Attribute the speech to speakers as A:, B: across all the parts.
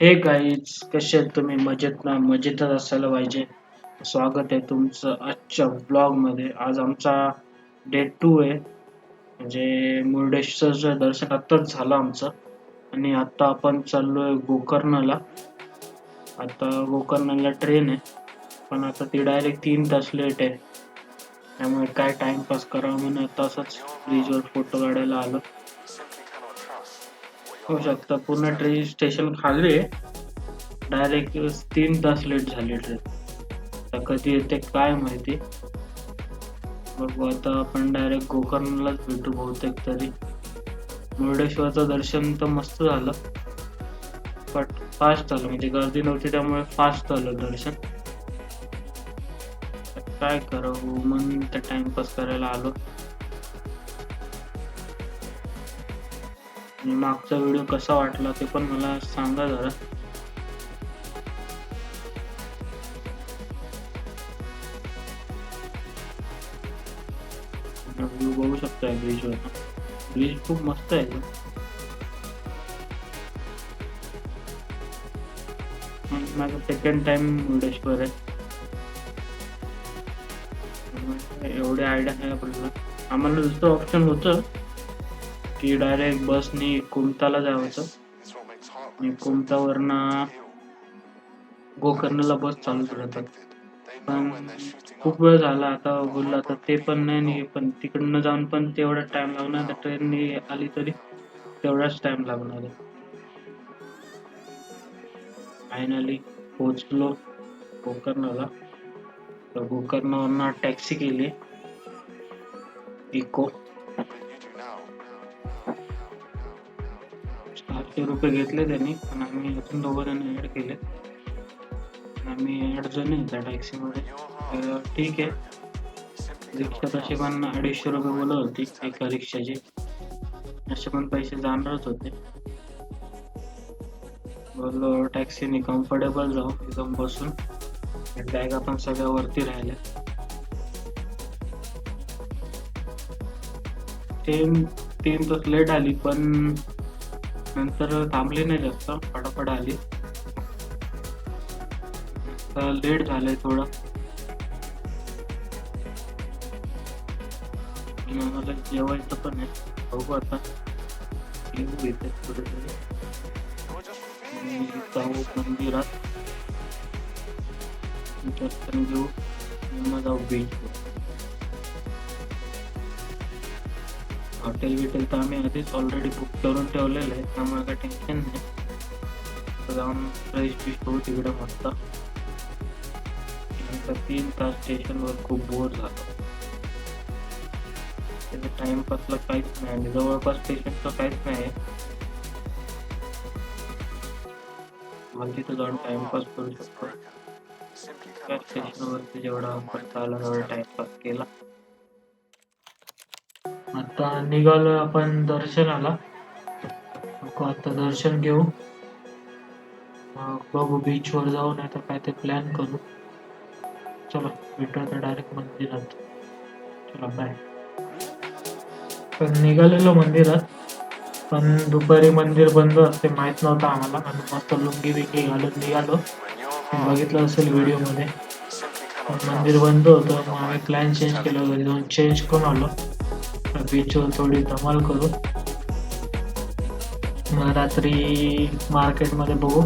A: हे गाईज, कसे आहेत तुम्ही? मजेत ना? मजेतच असायला पाहिजे. स्वागत आहे तुमचं आजच्या ब्लॉग मध्ये. आज आमचा डे 2 आहे. म्हणजे मुरुडेश्वरचं दर्शन आत्ताच झालं आमचं आणि आता आपण चाललोय गोकर्णला. आता गोकर्णला ट्रेन आहे, पण आता ती डायरेक्ट 3 तास लेट आहे. त्यामुळे काय टाइमपास करावा म्हणून आता असंच ब्रिजवर फोटो काढायला आलो. होऊ शकतं पूर्ण ट्रेन स्टेशन खाली आहे. डायरेक्ट 3 तास लेट झाली ट्रेन. आता कधी येते काय माहिती. बघू आता आपण डायरेक्ट गोकर्णलाच भेटू बहुतेक तरी. मुरुडेश्वरचं दर्शन तर मस्त झालं, बट फास्ट झालं, म्हणजे गर्दी नव्हती त्यामुळे फास्ट झालं दर्शन. काय करावं म्हणून त्या टाइमपास करायला आलो. आणि मागचा व्हिडिओ कसा वाटला ते पण मला सांगा जरा. व्ह्यू बघू शकता ब्रिजवर. ब्रिज खूप मस्त आहे. माझा सेकंड टाइम मुरुडेश्वर आहे. एवढे आयडिया नाही आपल्याला. आम्हाला दुसरं ऑप्शन होतं की डायरेक्ट बसनी कुमताला जायचं आणि कुमतावरनं गोकर्णला बस चालूच राहतात. पण खूप वेळ झाला आता, बोलला आता ते पण नाही आणि पण तिकडनं जाऊन पण तेवढा टाइम लागणार. तर ट्रेननी आली तरी तेवढाच टाइम लागणार आहे. फायनली पोहोचलो गोकर्णला. तर गोकर्णवरनं टॅक्सी केली इको. 700 रुपये घेतले त्यांनी, पण आम्ही अजून 2 जण ऍड केले. आम्ही 8 जण आहे त्या टॅक्सीमध्ये. ठीक आहे. रिक्षा तशी पण 250 रुपये बोलत होती एका रिक्षाचे. असे पण पैसे जाणारच होते. बोललो टॅक्सीने कम्फर्टेबल जाऊ एकदम बसून. बॅगा पण सगळ्या वरती राहिल्या. ट्रेन 3 तास लेट आली, पण नंतर थांबली नाही जास्त, फटाफट आली. लेट झालंय थोडं. मला जेवायचं पण आहे. बघू आता येऊ इथे कुठेतरी. जाऊ मंदिरात, दर्शन घेऊ आणि मग जाऊ बीचवर. हॉटेल बिटेल तर आम्ही आधीच ऑलरेडी बुक करून ठेवलेलं आहे, त्यामुळे काही टेन्शन नाही. तर जाऊन फ्रेश बीच होऊ तिकडे मस्त. नंतर 3 तास स्टेशनवर खूप बोर झालं. त्याच्या टाइमपासला काहीच नाही आणि जवळपास स्टेशनचं काहीच नाही आहे. मग तिथं जाऊन टाइमपास करू शकतो. त्या स्टेशनवरती जेवढा करता आला तेवढा टाइमपास केला. आता निघालोय आपण दर्शनाला. आता दर्शन घेऊ, मग बघू बीचवर जाऊ, नाही तर काय ते प्लॅन करू. चला भेटू आता डायरेक्ट मंदिरात. चला बाय. पण निघालेलो मंदिरात, पण दुपारी मंदिर बंद असते माहित नव्हतं आम्हाला. आणि मस्त लुंगी बिंगी घालून निघालो. बघितलं असेल व्हिडिओ मध्ये. पण मंदिर बंद होतं, मग आम्ही प्लॅन चेंज केला. घरी जाऊन चेंज करून आलो. बीचवर थोडी धमाल करू. मग रात्री मार्केटमध्ये बघू.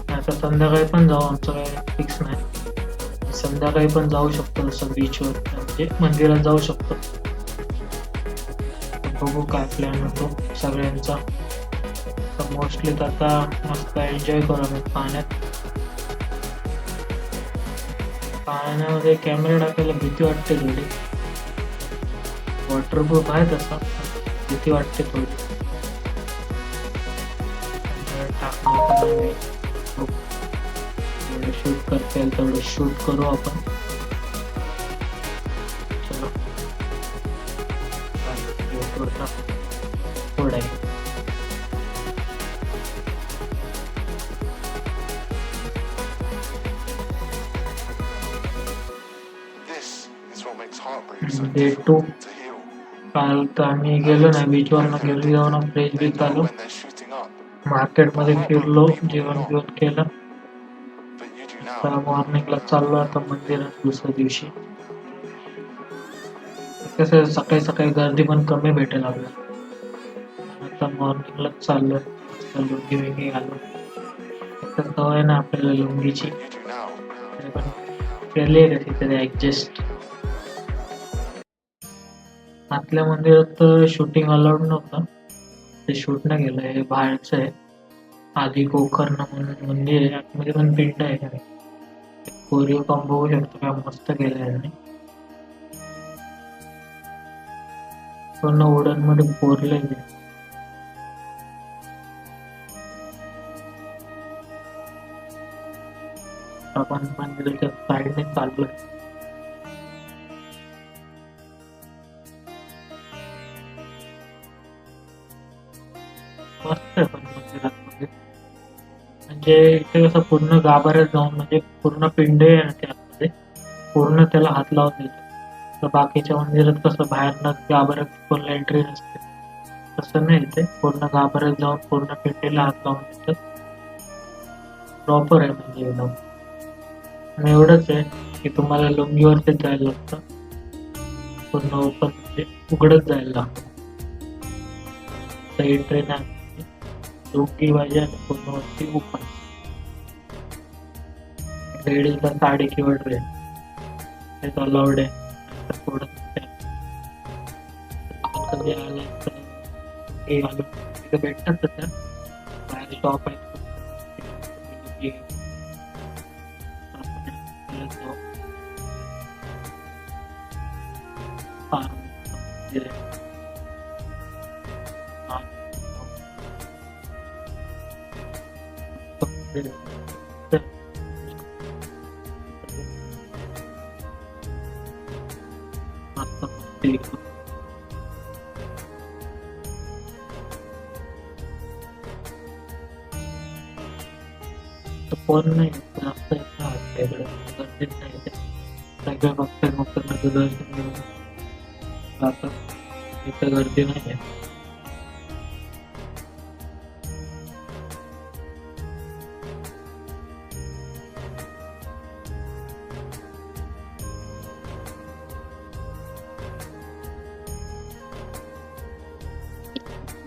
A: आता संध्याकाळी पण जाऊ, आमचं काही फिक्स नाही. संध्याकाळी पण जाऊ शकतो जसं बीचवर, म्हणजे मंदिरात जाऊ शकतो. बघू काय प्लॅन होतो सगळ्यांचा. तर मोस्टली तर आता मस्त एन्जॉय करू आम्ही पाण्यात. पाण्यामध्ये कॅमेरा टाकायला भीती वाटते थोडी. वॉटरप्रूफ आहे तसा, भीती वाटते थोडी. जेवढं शूट करता येईल तेवढं शूट करू आपण. चलो थोडं आहे. डे 2 काल तर आम्ही गेलो नाही बीचवर. गेलो जाऊन फ्रेश बीच झालो मार्केटमध्ये फिरलो, जेवण बिवण केलं. आता मॉर्निंगला चाललो आता मंदिरात दुसऱ्या दिवशी. कसं सकाळी सकाळी गर्दी पण कमी भेटेल आपल्याला. आता मॉर्निंगलाच चाललोय. मस्त लुंगी बिंगी घालून. एक तर सवय ना आपल्याला लुंगीची, तरी पण केली आहे कधीतरी ऍडजस्ट. आतल्या मंदिरात शूटिंग अलाउड नव्हतं, ते शूट नाही केलं. हे बाहेरचं आहे. आधी गोकर्ण म्हणून मंदिर आहे, आतमध्ये पण पिंड आहे का. कोरीव काम बघू शकतो का, मस्त केलं आहे. पूर्ण वुडन मध्ये कोरलंय ते. आपण मंदिराच्या साईडने चाललोय. मस्त आहे पण मंदिरात मध्ये. म्हणजे इथे कसं पूर्ण गाभाऱ्यात जाऊन, म्हणजे पूर्ण पिंड आहे ना त्यामध्ये, पूर्ण त्याला हात लावून देतो. तर बाकीच्या मंदिरात कसं बाहेरनं गाभाऱ्यात कोणाला एंट्री नसते, तसं नाही. ते पूर्ण गाभाऱ्यात जाऊन पूर्ण पिंडीला हात लावून देतात. प्रॉपर आहे म्हणजे एकदम. आणि एवढंच आहे की तुम्हाला लुंगीवरतीच जायला लागतं. पूर्ण ओपन म्हणजे उघडत जायला लागतं. सही ट्रेन आहे, लुंगी पाहिजे आणि पूर्ण वरती ओपन. लेडीजला साडी किंवा ड्रेस हे अलाउड आहे. तर थोडं कधी आलं तर हे घालून तिथे भेटतात तसं. बाहेर शॉप आहेत. फोन नाही जास्त येत नाही वाटतं इकडे, गर्दीत नाही येते. सगळं फक्त दर्शन घेऊन जातात. इथं गर्दी नाही आहे.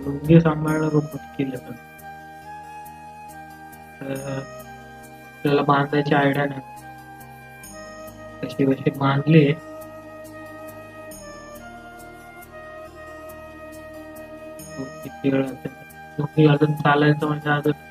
A: लुंगी सांभाळणं खूप मुश्किल आहे. पण त्याला बांधायची आयडिया नाही, कशी कशी बांधली किती वेळ लुंगी अजून चालायचं म्हणजे अजून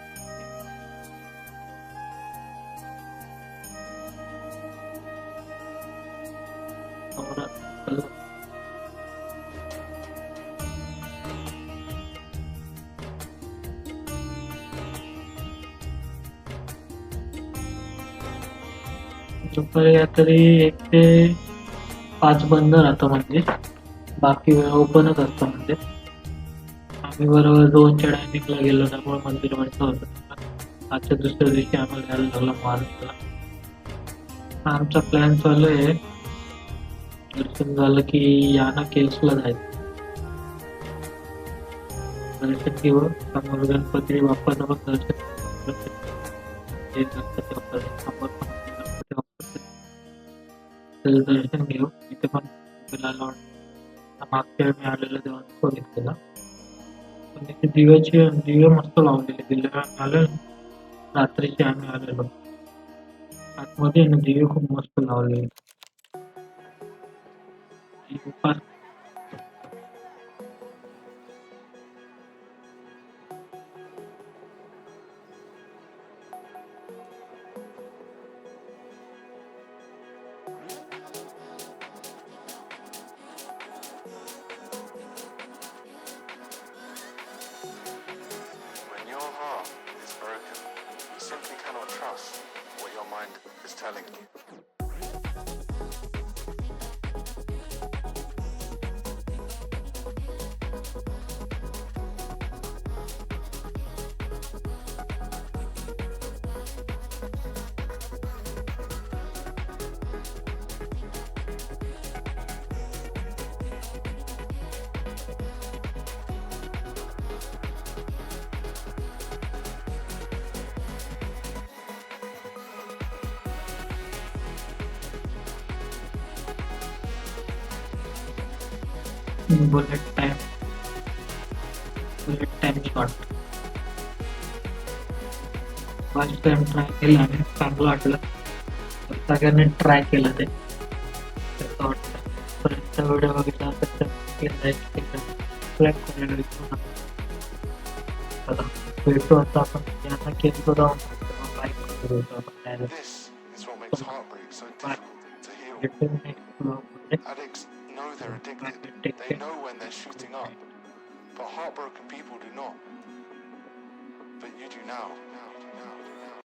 A: दुपारी तरी 1 ते 5 बंद राहतं म्हणजे, बाकी वेळ ओपनच असतं. म्हणजे आम्ही बरोबर 2च्या टायमिंगला गेलो, त्यामुळे मंदिर बंद होतं. आजच्या दुसऱ्या दिवशी आम्हाला जायला लागला महाराष्ट्राला. आमचा प्लॅन चालू आहे, दर्शन झालं की याना केव्सला जायचं. दर्शन घेऊ, समोर गणपती बाप्पाचं पण दर्शन दर्शन घेऊ. इथे पण मागच्या वेळी मी आलेलो तेव्हा बघितलेला. पण इथे दिवे मस्त लावलेले. दिले आले रात्रीचे आम्ही आलेलो, आतमध्ये दिवे खूप मस्त लावलेले. Bullet time shot first time try केला आणि चांगलं वाटलं. सगळ्यांनी ट्राय केलं ते. त्याचं वाटतं पर्यंत व्हिडिओ बघितला तर भेटू आता आपण आता केलं जाऊन बाईक करू आपण
B: This is what makes heartbreak so difficult to heal.
A: भेटू नेक्स्ट ब्लॉगमध्ये.
B: Addicts know they're addicted. They know when they're shooting up. But heartbroken people do not. But you do now.